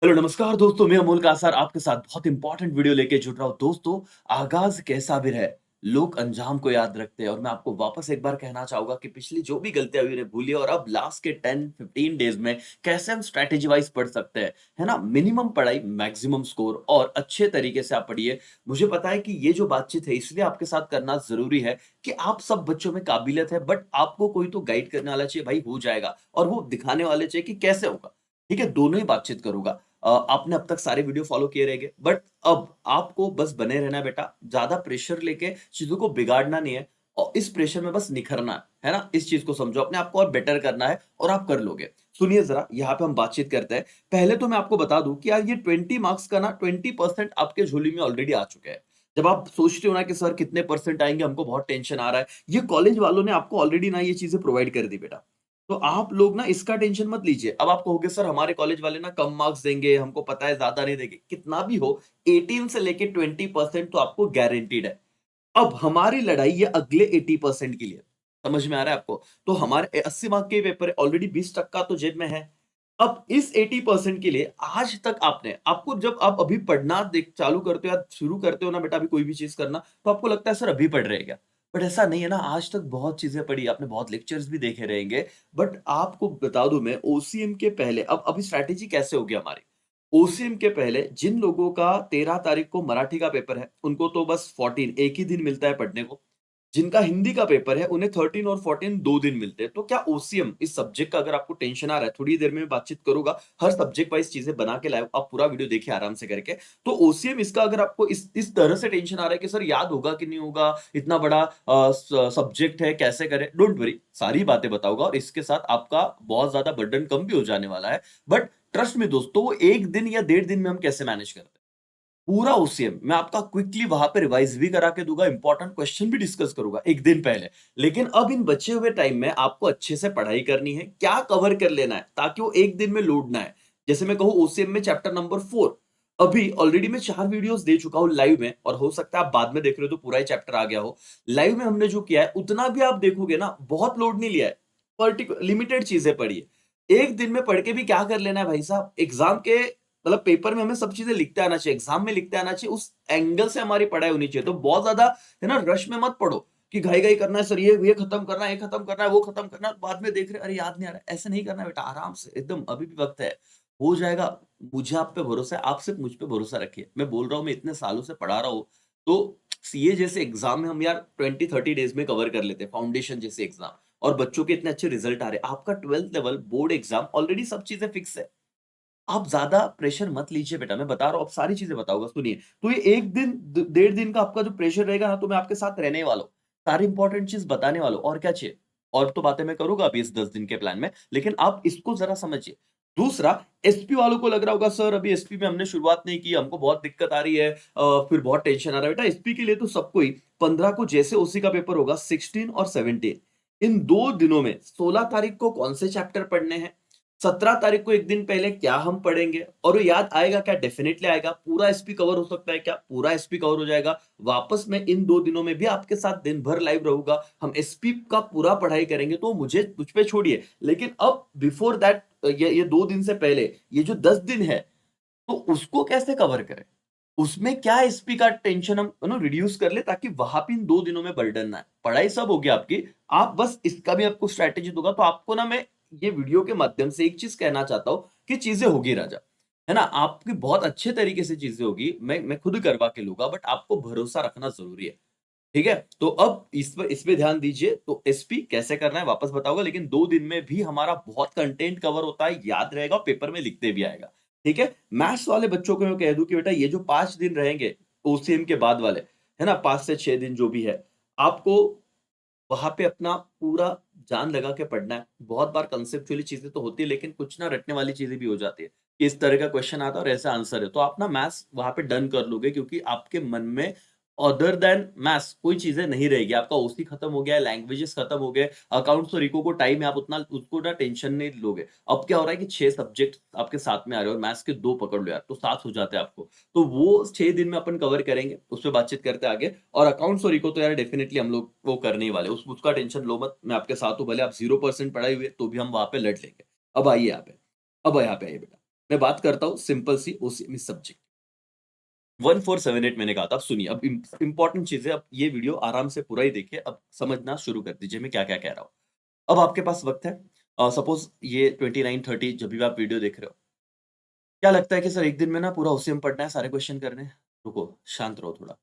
Hello नमस्कार दोस्तों, मैं अमोल कासार आपके साथ बहुत इंपॉर्टेंट वीडियो लेके जुड़ रहा हूँ। दोस्तों, आगाज कैसा भी रहे, लोग अंजाम को याद रखते हैं और मैं आपको वापस एक बार कहना चाहूंगा कि पिछली जो भी गलतियां हुई उन्हें भूलिए और अब लास्ट के 10-15 डेज में कैसे हम स्ट्रेटेजी वाइज पढ़ सकते हैं, है ना। मिनिमम पढ़ाई, मैक्सिमम स्कोर और अच्छे तरीके से आप पढ़िए। मुझे पता है कि ये जो बातचीत है इसलिए आपके साथ करना जरूरी है कि आप सब बच्चों में काबिलियत है, बट आपको कोई तो गाइड करने वाला चाहिए। भाई हो जाएगा, और वो दिखाने वाले चाहिए कि कैसे होगा। ठीक है, दोनों ही बातचीत करूंगा। आपने अब तक सारे वीडियो फॉलो किए रहेंगे, बट अब आपको बस बने रहना है बेटा। ज्यादा प्रेशर लेके चीजों को बिगाड़ना नहीं है और इस प्रेशर में बस निखरना है ना। इस चीज को समझो, अपने आप को और बेटर करना है और आप कर लोगे। सुनिए जरा, यहाँ पे हम बातचीत करते हैं। पहले तो मैं आपको बता दूं कि यार ये 20 मार्क्स का ना 20% आपके झोली में ऑलरेडी आ चुके हैं। जब आप सोचते हो ना कि सर कितने परसेंट आएंगे, हमको बहुत टेंशन आ रहा है, ये कॉलेज वालों ने आपको ऑलरेडी ना ये चीजें प्रोवाइड कर दी बेटा। तो आप लोग ना इसका टेंशन मत लीजिए। अब आप कहोगे सर हमारे कॉलेज वाले ना कम मार्क्स देंगे, हमको पता है ज्यादा नहीं देंगे। कितना भी हो, 18 से लेके 20% तो आपको गारंटीड है। अब हमारी लड़ाई ये अगले 80% के लिए। समझ में आ रहा है आपको? तो हमारे 80 मार्क के पेपर है, ऑलरेडी 20% तो जेब में है। अब इस 80% के लिए आज तक आपने, आपको जब आप अभी पढ़ना देख चालू करते हो या शुरू करते हो ना बेटा, अभी कोई भी चीज करना, तो आपको लगता है सर अभी पढ़ रहे हैं क्या। बट ऐसा नहीं है ना। आज तक बहुत चीजें पढ़ी आपने, बहुत लेक्चर्स भी देखे रहेंगे। बट आपको बता दूं मैं, ओसीएम के पहले, अब अभी स्ट्रैटेजी कैसे होगी हमारी। ओसीएम के पहले जिन लोगों का 13 तारीख को मराठी का पेपर है, उनको तो बस 14 एक ही दिन मिलता है पढ़ने को। जिनका हिंदी का पेपर है उन्हें 13 और 14 दो दिन मिलते हैं। तो क्या ओसीएम इस सब्जेक्ट का अगर आपको टेंशन आ रहा है, थोड़ी देर में मैं बातचीत करूंगा, हर सब्जेक्ट वाइज चीजें बना के लाए, आप पूरा वीडियो देखिए आराम से करके। तो ओसीएम इसका अगर आपको इस तरह से टेंशन आ रहा है कि सर याद होगा कि नहीं होगा, इतना बड़ा सब्जेक्ट है, कैसे करें, डोंट वरी, सारी बातें बताऊंगा और इसके साथ आपका बहुत ज्यादा बर्डन कम भी हो जाने वाला है। बट ट्रस्ट में दोस्तों, वो एक दिन या 1.5 दिन में हम कैसे मैनेज करते हैं, पूरा ओसीएम मैं आपका क्विकली वहां पे रिवाइज भी करा के दूंगा, इंपॉर्टेंट क्वेश्चन भी डिस्कस करूंगा एक दिन पहले। लेकिन अब इन बचे हुए टाइम में आपको अच्छे से पढ़ाई करनी है, क्या कवर कर लेना है ताकि वो एक दिन में लोड ना है। जैसे मैं कहूँ ओसीएम में चैप्टर नंबर 4, अभी ऑलरेडी मैं 4 वीडियोस दे चुका हूँ लाइव में, और हो सकता है आप बाद में देख रहे हो तो पूरा ही चैप्टर आ गया हो। लाइव में हमने जो किया है उतना भी आप देखोगे ना, बहुत लोड नहीं लिया है, पर्टिकुलर लिमिटेड चीजें पढ़ी है। एक दिन में पढ़ के भी क्या कर लेना है भाई साहब, एग्जाम के मतलब पेपर में हमें सब चीजें लिखते आना चाहिए, एग्जाम में लिखते आना चाहिए, उस एंगल से हमारी पढ़ाई होनी चाहिए। तो बहुत ज्यादा है ना रश में मत पढ़ो कि घाई घाई करना है, सर ये खत्म करना है, ये खत्म करना है, वो खत्म करना है, बाद में देख रहे अरे याद नहीं आ रहा है। ऐसे नहीं करना है बेटा, आराम से एकदम, अभी भी वक्त है, हो जाएगा। मुझे आप पे भरोसा है, आप सिर्फ मुझ पे भरोसा रखिए। मैं बोल रहा हूँ, मैं इतने सालों से पढ़ा रहा हूँ। तो सीए जैसे एग्जाम में हम यार 20-30 डेज में कवर कर लेते हैं, फाउंडेशन जैसे एग्जाम, और बच्चों के इतने अच्छे रिजल्ट आ रहे हैं। आपका 12th level board exam already सब चीजें फिक्स है। आप ज़्यादा प्रेशर मत लीजिए बेटा, मैं बता रहा हूँ, अब सारी चीज़ें बताऊँगा, सुनिए। तो ये 1 दिन, ड 1.5 दिन का आपका जो प्रेशर रहेगा ना, तो मैं आपके साथ रहने वाला हूँ। सारी इंपॉर्टेंट चीज़ बताने वाला हूँ, और क्या चाहिए? और तो बातें मैं करूँगा अभी इस 10 दिन के प्लान में, लेकिन आप इसको ज़रा समझिए। दूसरा, एसपी वालों को लग रहा होगा सर अभी एसपी में हमने शुरुआत नहीं की, हमको बहुत दिक्कत आ रही है, फिर बहुत टेंशन आ रहा है। बेटा एसपी के लिए तो सबको ही 15 को जैसे ओसी का पेपर होगा, 16 और 17, इन 2 दिनों में 16 तारीख को कौन से चैप्टर पढ़ने हैं, 17 तारीख को एक दिन पहले क्या हम पढ़ेंगे, और वो याद आएगा क्या, डेफिनेटली आएगा। पूरा एसपी कवर हो सकता है क्या, पूरा एसपी कवर हो जाएगा। वापस मैं इन 2 दिनों में भी आपके साथ दिन भर लाइव रहूंगा, हम एसपी का पूरा पढ़ाई करेंगे। तो मुझे मुझ पे छोड़िए, लेकिन अब बिफोर दैट, ये 2 दिन से पहले ये जो 10 दिन है, तो उसको कैसे कवर करें, उसमें क्या एसपी का टेंशन हम रिड्यूस कर ले, ताकि वहां पे इन 2 दिनों में बर्डन ना है। पढ़ाई सब होगी आपकी, आप बस इसका भी आपको स्ट्रैटेजी दूंगा। तो आपको ना मैं ये वीडियो के माध्यम से एक चीज कहना चाहता हूँ कि चीजें होगी राजा, है ना। आपकी बहुत अच्छे तरीके से चीजें होगी, मैं खुद करवा के लूंगा, बट आपको भरोसा रखना जरूरी है। ठीक है, तो अब इस पे ध्यान दीजिए। तो एसपी कैसे करना है वापस बताऊंगा, लेकिन 2 दिन में भी हमारा बहुत कंटेंट कवर होता है, याद रहेगा, पेपर में लिखते भी आएगा। ठीक है, मैथ्स वाले बच्चों को मैं कह दूं कि बेटा ये जो 5 दिन रहेंगे ओसीएम के बाद वाले, है ना, 5 से 6 दिन जो भी है, आपको वहां पे अपना पूरा जान लगा के पढ़ना है। बहुत बार कंसेप्चुअली चीजें तो होती है, लेकिन कुछ ना रटने वाली चीजें भी हो जाती है कि इस तरह का क्वेश्चन आता है और ऐसा आंसर है, तो आप ना मैथ्स वहां पे डन कर लोगे, क्योंकि आपके मन में अदर देन मैथ्स कोई चीजें नहीं रहेगी। आपका ओसी खत्म हो गया है, लैंग्वेजेस खत्म हो गए, अकाउंट्स और इको को टाइम है, आप उतना उसको ना टेंशन नहीं लोगे। अब क्या हो रहा है कि 6 सब्जेक्ट आपके साथ में आ रहे हैं और मैथ्स के 2 पकड़ लो यार, तो 7 हो जाते हैं आपको। तो वो 6 दिन में अपन कवर करेंगे, उस पर बातचीत करते हैं आगे। और अकाउंट्स और इको तो यार डेफिनेटली हम लोग वो करने ही वाले, उसका टेंशन लो मत, मैं आपके साथ हूँ। भले आप 0% पढ़ाई हुई है तो भी हम वहां पे लड़ लेंगे। अब आइए यहाँ पे, अब यहाँ पे आइए बेटा। मैं बात करता हूँ सिंपल सी ओसीएमई सब्जेक्ट 1478 मैंने कहा था। अब सुनिए, अब इंपॉर्टेंट चीज़ है, अब ये वीडियो आराम से पूरा ही देखिए, अब समझना शुरू कर दीजिए मैं क्या-क्या कह रहा हूँ। अब आपके पास वक़्त है, सपोज़ ये 29-30 जब भी आप वीडियो देख रहे हो, क्या लगता है कि सर एक दिन में ना पूरा ओसीएम पढ़ना है, सारे क्वेश्चन करने हैं? रुको, शांत रहो थोड़ा।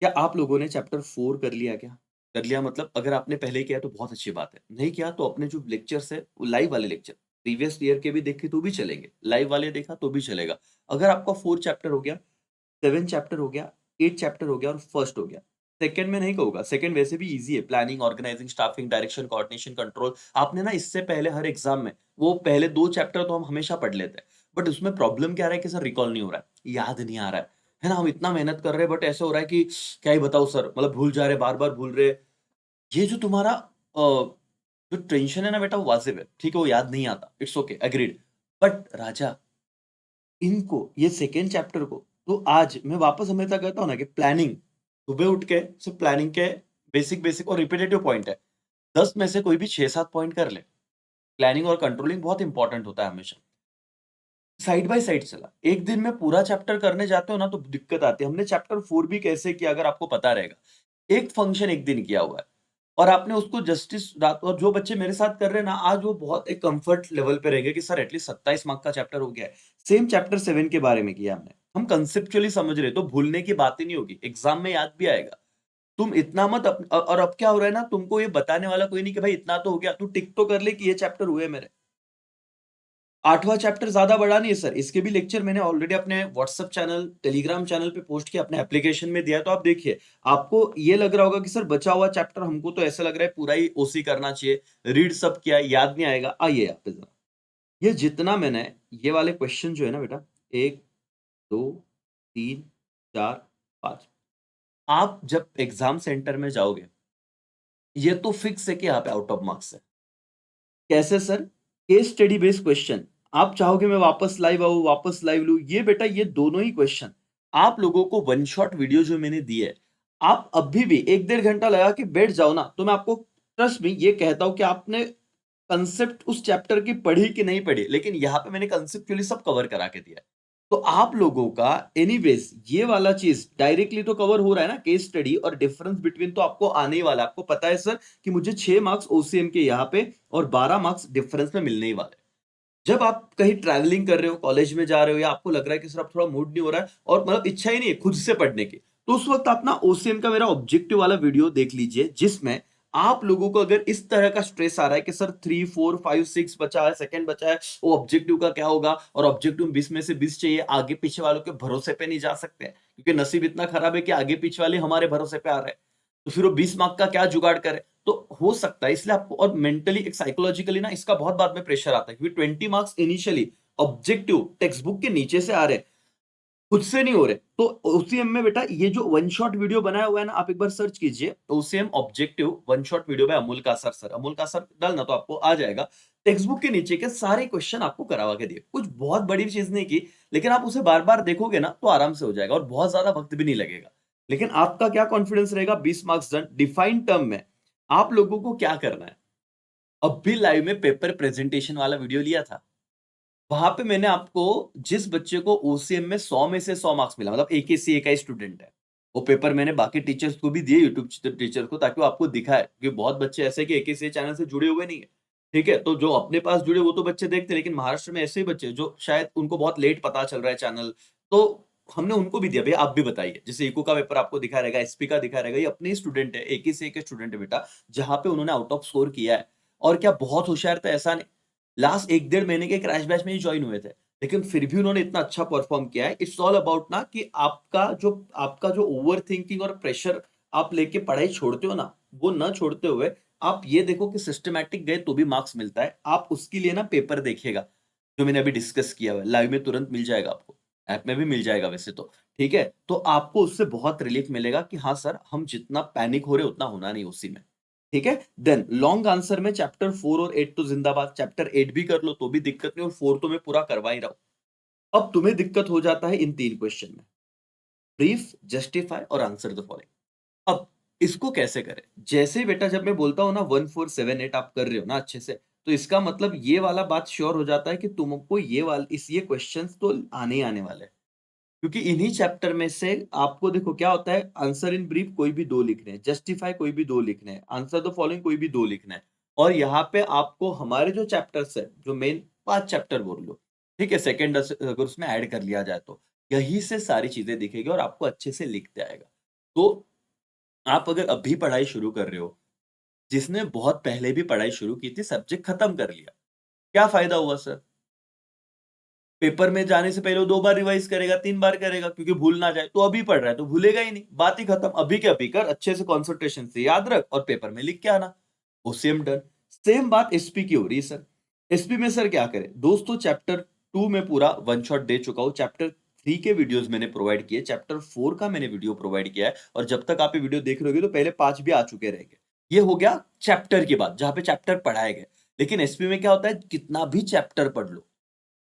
क्या आप लोगों ने चैप्टर 4 कर लिया क्या? कर लिया मतलब अगर आपने पहले किया तो बहुत अच्छी बात है। नहीं किया तो अपने जो लेक्चर्स है, वो लाइव वाले लेक्चर, प्रीवियस ईयर के भी देखे तो भी चलेंगे, लाइव वाले देखा तो भी चलेगा। अगर आपका 4 चैप्टर हो गया, 7 चैप्टर हो गया, 8 चैप्टर हो गया और फर्स्ट हो गया। सेकंड में नहीं कहूँगा, सेकंड वैसे भी ईज़ी है, planning, organising, staffing, direction, coordination, control. आपने ना इससे पहले हर एग्ज़ाम में वो पहले 2 चैप्टर तो हम हमेशा पढ़ लेते हैं। बट उसमें प्रॉब्लम क्या आ रहा है कि सर रिकॉल नहीं हो रहा है, याद नहीं आ रहा है ना? हम इतना मेहनत कर रहे हैं बट ऐसा हो रहा है कि क्या ही बताऊँ सर, मतलब भूल जा रहे, बार-बार भूल रहे। ये जो तुम्हारा जो टेंशन है ना बेटा, वो वाजिब है, ठीक है? वो याद नहीं आता, इट्स ओके, एग्रीड। बट राजा, इनको ये सेकंड चैप्टर को तो आज मैं वापस हमेशा कहता हूँ ना कि प्लानिंग, सुबह उठ के सिर्फ प्लानिंग के बेसिक और रिपीटेटिव पॉइंट है। 10 में से कोई भी 6-7 पॉइंट कर ले। प्लानिंग और कंट्रोलिंग बहुत इंपॉर्टेंट होता है हमेशा। साइड बाय साइड चला। एक दिन में पूरा चैप्टर करने जाते हो ना तो दिक्कत आती है। हमने चैप्टर 4 भी कैसे किया अगर आपको पता रहेगा। एक फंक्शन एक दिन किया हुआ है और आपने उसको जस्टिस रात, और जो बच्चे मेरे साथ कर रहे हैं ना आज वो बहुत एक कंफर्ट लेवल पे रहेंगे कि सर एटलीस्ट 27 मार्क का चैप्टर हो गया है। सेम चैप्टर 7 के बारे में किया हमने। हम कंसेप्चुअली समझ रहे, तो भूलने की बात ही नहीं होगी। एग्जाम में याद भी आएगा। तुम इतना मत और अब क्या हो रहा है ना, तुमको ये बताने वाला कोई नहीं कि भाई इतना तो हो गया, तू टिक तो कर ले कि ये चैप्टर हुए मेरे। 8वाँ चैप्टर ज़्यादा बड़ा नहीं है सर, इसके भी लेक्चर मैंने ऑलरेडी अपने व्हाट्सएप चैनल, टेलीग्राम चैनल पे पोस्ट किया, अपने एप्लीकेशन में दिया है, तो आप देखिए। आपको ये लग रहा होगा कि सर बचा हुआ चैप्टर हमको तो ऐसा लग रहा है पूरा ही ओसी करना चाहिए, रीड सब किया है, याद नहीं आएगा। आइए यहाँ पे ज़रा, ये जितना मैंने ये वाले क्वेश्चन जो है ना बेटा, 1, 2, 3, 4, 5, आप जब एग्ज़ाम सेंटर में जाओगे, ये तो फिक्स है कि यहाँ पे आउट ऑफ मार्क्स है। कैसे sir? Case study based question. आप चाहोगे मैं वापस लाइव आऊँ, वापस लाइव लूँ, ये बेटा ये दोनों ही क्वेश्चन आप लोगों को वन शॉट वीडियो जो मैंने दी है, आप अभी भी 1 डेढ़ घंटा लगा के बैठ जाओ ना, तो मैं आपको ट्रस्ट मी ये कहता हूँ कि आपने कांसेप्ट उस चैप्टर की पढ़ी कि नहीं पढ़ी, लेकिन यहाँ पे मैंने कांसेप्चुअली सब कवर करा के दिया है। तो आप लोगों का एनीवेज़ ये वाला चीज़ डायरेक्टली तो कवर हो रहा है ना, केस स्टडी और डिफरेंस बिटवीन तो आपको आने ही वाला है। आपको पता है सर कि मुझे 6 मार्क्स ओसीएम के यहाँ पे और 12 मार्क्स डिफरेंस में मिलने ही वाले हैं। जब आप कहीं ट्रैवलिंग कर रहे हो, कॉलेज में जा रहे हो या आपको लग रहा है कि सर अब थोड़ा मूड नहीं हो रहा है और मतलब इच्छा ही नहीं है खुद से पढ़ने की, तो उस वक़्त आप ना ओसीएम का मेरा ऑब्जेक्टिव वाला वीडियो देख लीजिए, जिसमें आप लोगों को अगर इस तरह का स्ट्रेस आ रहा है कि सर 3, 4, 5, 6 बचा है, सेकंड बचा है, वो ऑब्जेक्टिव का क्या होगा और ऑब्जेक्टिव 20 में से 20 चाहिए, आगे पीछे वालों के भरोसे पे नहीं जा सकते, क्योंकि नसीब इतना खराब है कि आगे पीछे वाले हमारे भरोसे पे आ रहे हैं। तो फिर वो 20 मार्क का क्या जुगाड़ करें? तो हो सकता है इसलिए आपको, और मेंटली एक साइकोलॉजिकली ना इसका बहुत बाद में प्रेशर आता है, क्योंकि 20 marks initially objective text book के नीचे से आ रहे हैं, खुद से नहीं हो रहे। तो ओसीएम में बेटा ये जो वन शॉट वीडियो बनाया हुआ है ना, आप एक बार सर्च कीजिए OCM objective one shot video by Amol Kasar sir. Amol Kasar डालना तो आपको आ जाएगा। टेक्स्ट बुक के नीचे के सारे क्वेश्चन आपको करवा के दिए। कुछ बहुत बड़ी चीज नहीं की, लेकिन आप उसे बार-बार देखोगे ना तो आराम से हो जाएगा और बहुत ज्यादा वक्त भी नहीं लगेगा। लेकिन आपका क्या कॉन्फिडेंस रहेगा? 20 मार्क्स डन डिफाइंड टर्म में। आप लोगों को क्या करना है? अब भी लाइव में पेपर प्रेजेंटेशन वाला वीडियो लिया था। वहाँ पे मैंने आपको, जिस बच्चे को ओसीएम में 100 में से 100 मार्क्स मिला, मतलब एकेसीए का ही स्टूडेंट है। वो पेपर मैंने बाकी टीचर्स को भी दिए, यूट्यूब टीचर को, ताकि वो आपको दिखाए, क्योंकि बहुत बच्चे ऐसे हैं कि एकेसीए चैनल से जुड़े हुए नहीं है। ठीक है? तो जो अपने पास जुड़े वो तो बच्चे देखते हैं, लेकिन महाराष्ट्र में ऐसे ही बच्चे हैं जो शायद उनको बहुत लेट पता चल रहा है चैनल। तो हमने उनको भी दिया, भैया आप भी बताइए। जैसे इको का पेपर आपको दिखाया रहेगा, एसपी का दिखाया रहेगा, ये अपने ही स्टूडेंट है, एकेसीए के स्टूडेंट है बेटा, जहाँ पे उन्होंने आउट ऑफ स्कोर किया है। और क्या बहुत होशियार था ऐसा नहीं। लास्ट 1 डेढ़ महीने के क्रैश बैच में ही जॉइन हुए थे। लेकिन फिर भी उन्होंने इतना अच्छा परफॉर्म किया है। इट्स ऑल अबाउट ना कि आपका जो ओवरथिंकिंग और प्रेशर आप लेके पढ़ाई छोड़ते हो ना, वो ना छोड़ते हुए आप ये देखो कि सिस्टमैटिक गए तो भी मार्क्स मिलता है। आप उसके लिए ना पेपर देखिएगा, जो मैंने अभी डिस्कस किया हुआ है। लाइव में तुरंत मिल जाएगा आपको, ऐप में भी मिल जाएगा वैसे तो, ठीक है? तो आपको उससे बहुत रिलीफ मिलेगा कि हाँ सर, हम जितना पैनिक हो रहे हैं उतना होना नहीं उसी में। ठीक है? देन लॉन्ग आंसर में चैप्टर 4 और 8 तो जिंदाबाद, चैप्टर 8 भी कर लो तो भी दिक्कत नहीं, और 4 तो मैं पूरा करवा ही रहा हूं। अब तुम्हें दिक्कत हो जाता है इन 3 क्वेश्चन में, ब्रीफ, जस्टिफाई और आंसर द फॉलोइंग। अब इसको कैसे करें? जैसे ही बेटा जब मैं बोलता हूँ ना 1478 आप कर रहे हो ना अच्छे से, तो इसका मतलब ये वाला बात श्योर हो जाता है कि तुमको ये क्वेश्चंस तो आने ही आने वाले हैं। क्योंकि इन्हीं चैप्टर में से आपको देखो क्या होता है, आंसर इन ब्रीफ कोई भी 2 लिखने हैं, जस्टिफाई कोई भी 2 लिखने हैं, आंसर द फॉलोइंग कोई भी 2 लिखना है। और यहाँ पे आपको हमारे जो चैप्टर्स है, जो मेन 5 चैप्टर बोल लो, ठीक है? सेकंड अगर उसमें ऐड कर लिया जाए तो, यहीं से सारी चीज़ें दिखेगी और आपको अच्छे से लिखते आएगा। तो आप अगर अभी पढ़ाई शुरू कर रहे हो, जिसने बहुत पहले भी पढ़ाई शुरू की थी, सब्जेक्ट खत्म कर लिया, क्या फ़ायदा हुआ सर? पेपर में जाने से पहले वो 2 बार रिवाइज़ करेगा, 3 बार करेगा क्योंकि भूल ना जाए। तो अभी पढ़ रहा है तो भूलेगा ही नहीं, बात ही खत्म। अभी के अभी कर, अच्छे से कंसंट्रेशन से याद रख और पेपर में लिख के आना। वो सेम डन। सेम बात एसपी की हो रही है सर। एसपी में सर क्या करें? दोस्तों चैप्टर 2 में पूरा वन शॉट दे चुका हूँ। चैप्टर 3 के वीडियोज़ मैंने प्रोवाइड किए, चैप्टर 4 का मैंने वीडियो प्रोवाइड किया है और जब तक आप ये वीडियो देख रहे होगे तो पहले 5 भी आ चुके रहेंगे। ये हो गया चैप्टर की बात, जहाँ पे चैप्टर पढ़ाए गए। लेकिन एसपी में क्या होता है, कितना भी चैप्टर पढ़ लो,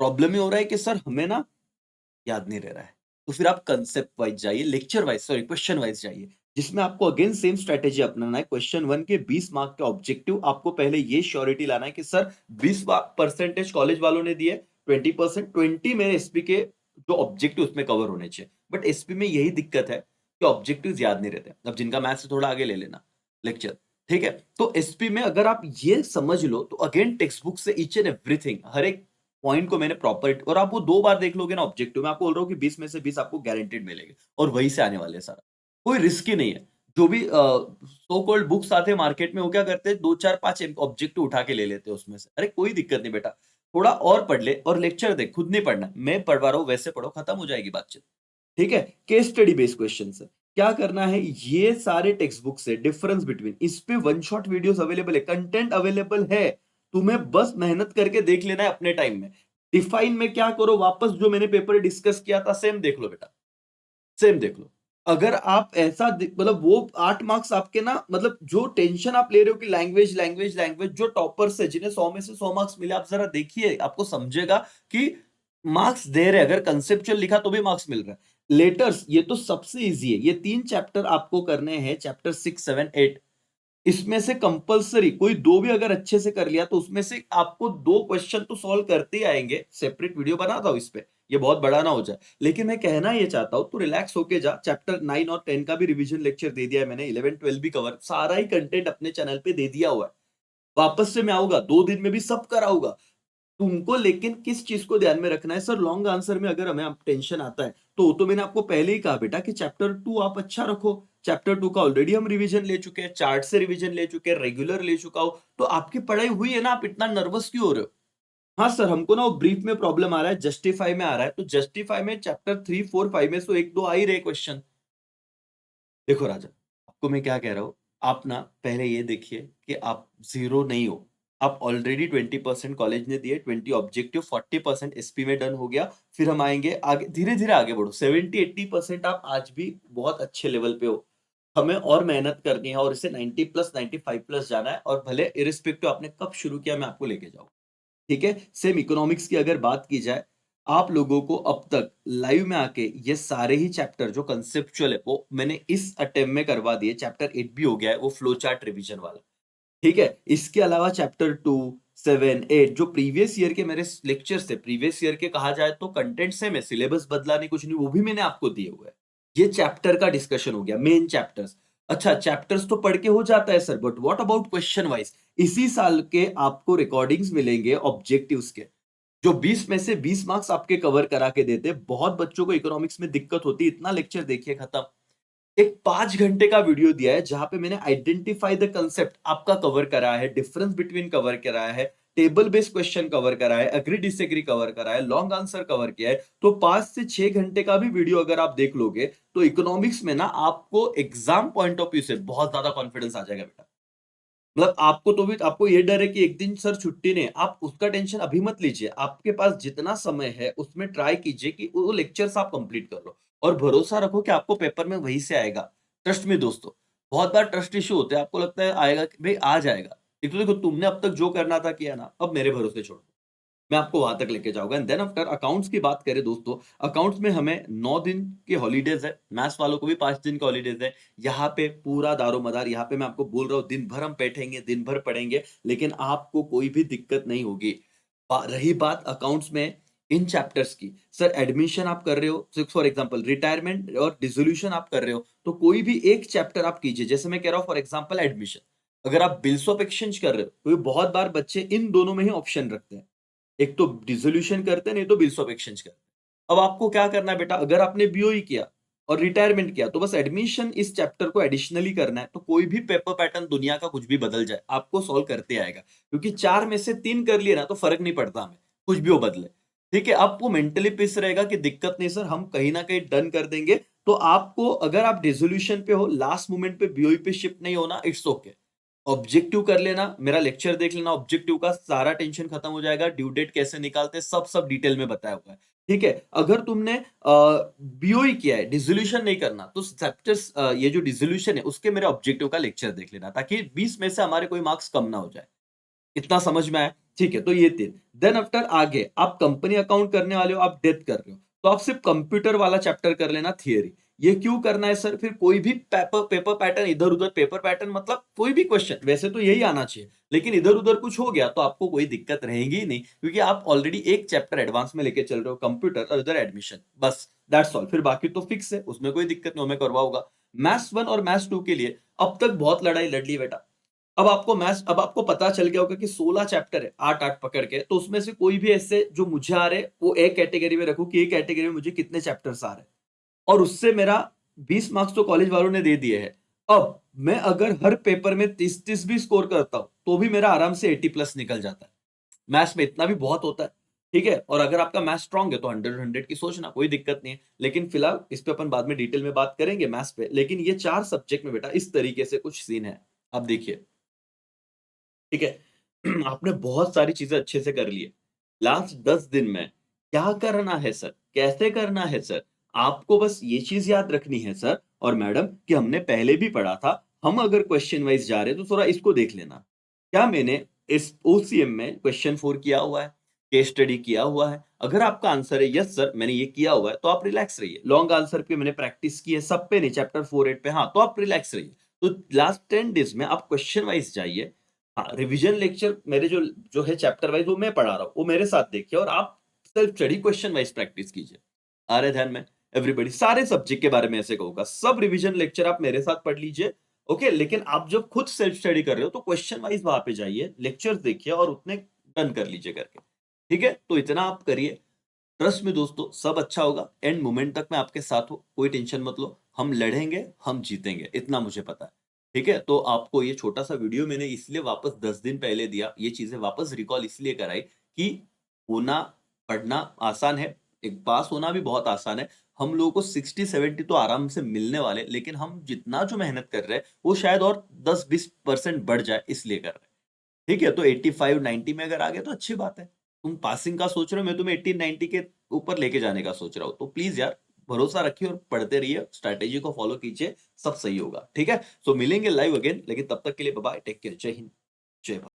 प्रॉब्लम ये हो रहा है कि सर हमें ना याद नहीं रह रहा है। तो फिर आप कांसेप्ट वाइज़ जाइए, lecture wise sorry question wise जाइए, जिसमें आपको अगेन सेम स्ट्रैटेजी अपनाना है। क्वेश्चन 1 के 20 मार्क का ऑब्जेक्टिव आपको पहले ये श्योरिटी लाना है कि सर 20 परसेंटेज कॉलेज वालों ने दिए, 20% 20 मेरे एसपी के जो ऑब्जेक्टिव उसमें कवर होने चाहिए। बट एसपी में यही दिक्कत है कि ऑब्जेक्टिव्स याद नहीं रहते। अब जिनका मैथ्स से थोड़ा आगे ले लेना लेक्चर, ठीक है? तो एसपी में अगर आप ये समझ लो तो अगेन टेक्स्ट बुक से ईच एंड एवरीथिंग हर एक पॉइंट को मैंने प्रॉपर, और आप वो 2 बार देख लोगे ना ऑब्जेक्टिव में, आपको बोल रहा हूँ कि 20 में से 20 आपको गारंटीड मिलेंगे और वहीं से आने वाले हैं सारा। कोई रिस्क ही नहीं है। जो भी सो कॉल्ड बुक्स आते हैं मार्केट में, वो क्या करते हैं 2, 4, 5 ऑब्जेक्टिव उठा के ले लेते हैं उसमें से। अरे कोई दिक्कत नहीं बेटा, थोड़ा और पढ़ ले और लेक्चर देख, खुद नहीं पढ़ना। मैं पढ़वा रहा हूँ वैसे पढ़ो, खत्म हो जाएगी बातचीत। ठीक है? केस स्टडी बेस्ड क्वेश्चंस है। क्या करना है, ये सारे टेक्स्ट बुक से डिफरेंस बिटवीन, इस पे वन शॉट वीडियोस अवेलेबल है, कंटेंट अवेलेबल है। तुम्हें बस मेहनत करके देख लेना है अपने टाइम में। डिफाइन में क्या करो, वापस जो मैंने पेपर डिस्कस किया था सेम देख लो बेटा, सेम देख लो। अगर आप ऐसा मतलब वो 8 मार्क्स आपके ना, मतलब जो टेंशन आप ले रहे हो कि लैंग्वेज लैंग्वेज लैंग्वेज, जो टॉपर्स है जिन्हें 100 में से 100 मार्क्स मिले, आप जरा देखिए, आपको समझेगा कि मार्क्स दे रहे हैं, अगर कंसेप्चुअल लिखा तो भी मार्क्स मिल रहा है। लेटर्स ये तो सबसे इजी है, ये 3 चैप्टर आपको करने हैं, चैप्टर 6 7 8। इसमें से कंपलसरी कोई 2 भी अगर अच्छे से कर लिया तो उसमें से आपको 2 क्वेश्चन तो सॉल्व करते ही आएंगे। सेपरेट वीडियो बनाता हूं इस पे, ये बहुत बड़ा ना हो जाए। लेकिन मैं कहना ये चाहता हूं, तो रिलैक्स होके जा। चैप्टर 9 और 10 का भी रिवीजन लेक्चर दे दिया है मैंने, 11 12 भी कवर, सारा ही कंटेंट अपने चैनल पे दे दिया हुआ है। वापस से मैं आऊंगा 2 दिन में भी सब कराऊंगा तुमको। लेकिन किस चीज को ध्यान में रखना है सर, लॉन्ग आंसर में अगर हमें आप टेंशन आता है तो मैंने आपको पहले ही कहा बेटा कि चैप्टर 2 आप अच्छा रखो। चैप्टर 2 का ऑलरेडी हम रिवीजन ले चुके हैं, चार्ट से रिवीजन ले चुके हैं, रेगुलर ले चुका हूं, तो आपकी पढ़ाई हुई है ना, आप इतना नर्वस क्यों हो रहे हो? हाँ सर, हमको ना वो ब्रीफ में प्रॉब्लम आ रहा है, जस्टिफाई में आ रहा है, तो जस्टिफाई में चैप्टर 3 4 5 में से 1 2 आ ही रहे क्वेश्चन। देखो राजा, आपको मैं क्या कह रहा हूँ, आप ना पहले ये देखिए कि आप ज़ीरो नहीं हो। आप ऑलरेडी 20% कॉलेज ने दिए, 20 ऑब्जेक्टिव, 40% एसपी में डन हो गया। फिर हम आएँगे आगे, धीरे-धीरे आगे बढ़ो। 70-80% आप आज भी बहुत अच्छे लेवल पे हो। हमें और मेहनत करनी है और इसे 90 प्लस 95 प्लस जाना है, और भले इर्रेस्पेक्टिव आपने कब शुरू किया, मैं आपको लेके जाऊँगा। ठीक है? सेम इकोनॉमिक्स की अगर बात की जाए, आप लोगों को अब तक लाइव में आके ये सारे ही चैप्टर जो कंसेप्चुअल है, वो मैंने इस अटेम्प्ट में करवा दिए। चैप्टर 8 भी हो गया है, वो फ्लो चार्ट रिवीजन वाला। ठीक है? इसके अलावा चैप्टर 2, 7, 8 जो प्रीवियस ईयर के मेरे लेक्चर्स थे, प्रीवियस ईयर के कहा जाए तो कंटेंट सेम है, सिलेबस बदला नहीं, कुछ नहीं, वो भी मैंने आपको दिए हुए हैं। ये चैप्टर का डिस्कशन हो गया, मेन चैप्टर्स। अच्छा, चैप्टर्स तो पढ़ के हो जाता है sir, but what about question wise? इसी साल के आपको रिकॉर्डिंग्स मिलेंगे ऑब्जेक्टिव्स के, जो 20 में से 20 मार्क्स आपके कवर करा के देते हैं। बहुत बच्चों को इकोनॉमिक्स में दिक्कत होती है, इतना लेक्चर देखिए खत्म। एक 5 घंटे का वीडियो दिया है जहां पे मैंने आइडेंटिफाई द कंसेप्ट आपका कवर करा है, डिफरेंस बिटवीन कवर कराया है, टेबल बेस्ड क्वेश्चन कवर करा है, एग्री डिसएग्री कवर करा है, लॉन्ग आंसर कवर किया है। तो 5 से 6 घंटे का भी वीडियो अगर आप देख लोगे तो इकोनॉमिक्स में ना आपको एग्जाम पॉइंट ऑफ व्यू से बहुत ज्यादा कॉन्फिडेंस आ जाएगा बेटा। मतलब आपको तो भी, आपको ये डर है कि एक दिन सर छुट्टी नहीं है, आप उसका टेंशन अभी मत लीजिए। आपके पास जितना समय है उसमें ट्राई कीजिए कि वो लेक्चर्स आप कंप्लीट कर लो, और भरोसा रखो कि आपको पेपर में वहीं से आएगा। ट्रस्ट मी दोस्तों, बहुत बार ट्रस्ट इश्यू होते हैं, आपको लगता है आएगा, कि भाई आ जाएगा। एक तो देखो तुमने अब तक जो करना था किया ना, अब मेरे भरोसे छोड़ दो। मैं आपको वहां तक लेके जाऊंगा। एंड देन आफ्टर अकाउंट्स की बात करें दोस्तों, अकाउंट्स में हमें 9 दिन के हॉलीडेज है, मैथ्स वालों को भी 5 दिन के हॉलीडेज है। यहाँ पे पूरा दारोमदार, यहाँ पे मैं आपको बोल रहा हूँ दिन भर हम बैठेंगे, दिन भर पढ़ेंगे, लेकिन आपको कोई भी दिक्कत नहीं होगी। रही बात अकाउंट्स में इन चैप्टर्स की, सर एडमिशन आप कर रहे हो, फॉर एग्जांपल रिटायरमेंट और डिसोल्यूशन आप कर रहे हो, तो कोई भी एक चैप्टर आप कीजिए। जैसे मैं कह रहा हूँ फॉर एग्जांपल एडमिशन, अगर आप बिल्स ऑफ एक्सचेंज कर रहे हो, क्योंकि बहुत बार बच्चे इन दोनों में ही ऑप्शन रखते हैं, एक तो डिसोल्यूशन करते हैं, नहीं तो बिल्स ऑफ एक्सचेंज करते हैं। अब आपको क्या करना है बेटा, अगर आपने बीओई किया और रिटायरमेंट किया तो बस एडमिशन इस चैप्टर को एडिशनली करना है। तो कोई भी पेपर पैटर्न दुनिया का कुछ भी बदल जाए, आपको सॉल्व करते आएगा, क्योंकि 4 में से 3 कर लिए ना तो फर्क नहीं पड़ता हमें, कुछ भी वो बदले। ठीक है, आपको मेंटली पीस रहेगा कि दिक्कत नहीं सर, हम कहीं ना कहीं डन कर देंगे। तो आपको, अगर आप डिसोल्यूशन पे हो, लास्ट मोमेंट पे बीओई पे शिफ्ट नहीं होना, इट्स ओके। ऑब्जेक्टिव कर लेना, मेरा लेक्चर देख लेना, ऑब्जेक्टिव का सारा टेंशन खत्म हो जाएगा। ड्यू डेट कैसे निकालते, सब सब डिटेल में बताया हुआ है। ठीक है, अगर तुमने बीओई किया है, डिसोल्यूशन नहीं करना, तो चैप्टर्स, ये जो डिसोल्यूशन है उसके मेरे ऑब्जेक्टिव का लेक्चर देख लेना, ताकि 20 में से हमारे कोई मार्क्स कम ना हो जाए। इतना समझ में आया? ठीक है, तो ये 3। देन आफ्टर आगे आप कंपनी अकाउंट करने वाले हो, आप डेथ कर रहे हो, तो आप सिर्फ कंप्यूटर वाला चैप्टर कर लेना, थियरी। ये क्यों करना है सर? फिर कोई भी पेपर पेपर पैटर्न इधर उधर, पेपर पैटर्न मतलब कोई भी क्वेश्चन, वैसे तो यही आना चाहिए, लेकिन इधर उधर कुछ हो गया तो आपको कोई दिक्कत रहेगी ही नहीं, क्योंकि आप ऑलरेडी एक चैप्टर एडवांस में लेके चल रहे हो, कंप्यूटर और इधर एडमिशन, बस दैट्स ऑल। फिर बाकी तो फिक्स है, उसमें कोई दिक्कत नहीं, मैं करवाऊंगा। मैथ्स 1 और मैथ्स 2 के लिए अब तक बहुत लड़ाई लड़ ली बेटा। अब आपको पता चल गया होगा कि 16 चैप्टर है, 8-8 पकड़ के, तो उसमें से कोई भी ऐसे जो मुझे आ रहे वो एक कैटेगरी में रखूं कि एक कैटेगरी में मुझे कितने चैप्टर्स आ रहे हैं, और उससे मेरा 20 मार्क्स तो कॉलेज वालों ने दे दिए हैं। अब मैं अगर हर पेपर में 30-30 भी स्कोर करता हूं तो भी मेरा आराम से 80+ निकल जाता है। मैथ्स में इतना भी बहुत होता है। ठीक है, और अगर आपका मैथ्स स्ट्रांग है तो 100-100 की सोचना, कोई दिक्कत नहीं है। लेकिन फिलहाल इस पे अपन बाद में डिटेल में बात करेंगे मैथ्स पे। लेकिन ये 4 सब्जेक्ट में बेटा इस तरीके से कुछ सीन है। अब देखिए, ठीक है, आपने बहुत सारी चीजें अच्छे से कर ली है। लास्ट 10 दिन में क्या करना है सर, कैसे करना है सर, आपको बस ये चीज याद रखनी है सर और मैडम कि हमने पहले भी पढ़ा था। हम अगर क्वेश्चन वाइज जा रहे हैं तो थोड़ा इसको देख लेना। क्या मैंने इस ओसीएम में क्वेश्चन 4 किया हुआ है, केस स्टडी किया हुआ है? अगर आपका आंसर है यस सर मैंने ये किया हुआ है, तो आप रिलैक्स रहिए। लॉन्ग आंसर पे मैंने प्रैक्टिस की है, सब पे नहीं, चैप्टर 4-8 पे, हाँ, तो आप रिलैक्स रहिए। तो लास्ट 10 डेज में आप क्वेश्चन वाइज जाइए। हाँ, रिवीजन लेक्चर मेरे जो जो है चैप्टर वाइज वो मैं पढ़ा रहा हूँ, वो मेरे साथ देखिए, और आप self study question wise practice कीजिए। आ रहे ध्यान में? एवरीबॉडी, सारे सब्जेक्ट के बारे में ऐसे कहूंगा, सब रिवीजन लेक्चर आप मेरे साथ पढ़ लीजिए। ओके, लेकिन आप जब खुद सेल्फ स्टडी कर रहे हो तो क्वेश्चन वाइज वहां पे जाइए, लेक्चर्स देखिए और उतने डन कर लीजिए करके। ठीक है, तो इतना आप करिए। ट्रस्ट में दोस्तों, सब अच्छा होगा। एंड मोमेंट तक मैं आपके साथ हूँ, कोई टेंशन मत लो। हम लड़ेंगे, हम जीतेंगे, इतना मुझे पता है। ठीक है, तो आपको ये छोटा सा वीडियो मैंने इसलिए वापस 10 दिन पहले दिया, ये चीजें वापस रिकॉल इसलिए कराई कि होना, पढ़ना आसान है, एक पास होना भी बहुत आसान है। हम लोगों को 60-70 तो आराम से मिलने वाले, लेकिन हम जितना जो मेहनत कर रहे हैं वो शायद और 10-20% बढ़ जाए, इसलिए कर रहे हैं। ठीक है, तो 85-90 में अगर आ गए तो अच्छी बात है। तुम पासिंग का सोच रहे हो, मैं तुम्हें 18-90 के ऊपर लेके जाने का सोच रहा हूँ, तो प्लीज यार भरोसा रखिए और पढ़ते रहिए, स्ट्रैटेजी को फॉलो कीजिए, सब सही होगा। ठीक है, सो मिलेंगे लाइव अगेन, लेकिन तब तक के लिए बाय बाय, टेक केयर, जय हिंद, जय भारत।